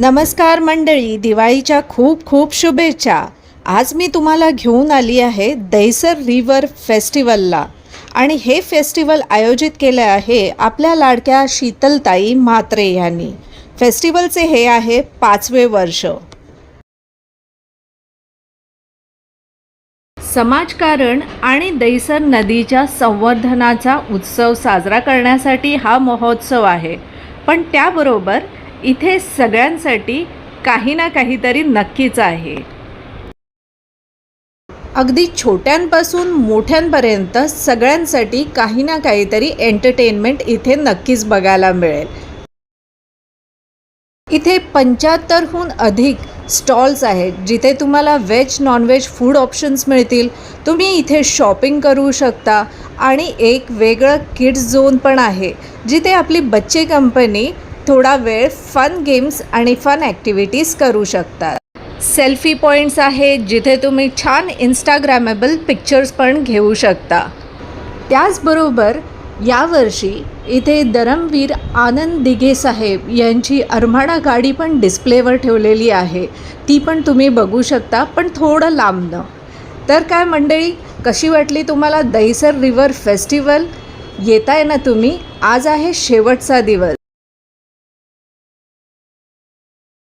नमस्कार मंडळी, दिवाळीच्या खूप खूप शुभेच्छा। आज मी तुम्हाला घेऊन आली आहे दहिसर रिव्हर फेस्टिवलला आणि हे फेस्टिवल आयोजित केले आहे आपल्या लाडक्या शीतलताई म्हात्रे यांनी। फेस्टिवलचे हे आहे 5वे वर्ष। समाजकारण आणि दहिसर नदीच्या संवर्धनाचा उत्सव साजरा करण्यासाठी हा महोत्सव आहे, पण त्याबरोबर इथे सगळ्यांसाठी काही ना काहीतरी नक्कीच आहे। अगदी छोट्यांपासून मोठ्यांपर्यंत सगळ्यांसाठी काही ना काहीतरी एंटरटेनमेंट इथे नक्कीच बघायला मिळेल। इथे 75हून अधिक स्टॉल्स आहेत जिथे तुम्हाला व्हेज नॉनव्हेज फूड ऑप्शन्स मिळतील। तुम्ही इथे शॉपिंग करू शकता आणि एक वेगळं किड्स झोन पण आहे जिथे आपली बच्चे कंपनी थोडा वेळ फन गेम्स आणि फन ॲक्टिव्हिटीज करू शकतात। सेल्फी पॉईंट्स आहेत जिथे तुम्ही छान इंस्टाग्रामेबल पिक्चर्स पण घेऊ शकता। त्याचबरोबर यावर्षी इथे धर्मवीर आनंद दिघे साहेब यांची आरमाडा गाडी पण डिस्प्लेवर ठेवलेली आहे, ती पण तुम्ही बघू शकता, पण थोडं लांबनं। तर काय मंडळी, कशी वाटली तुम्हाला दहिसर रिव्हर फेस्टिवल? येताय ना तुम्ही? आज आहे शेवटचा दिवस।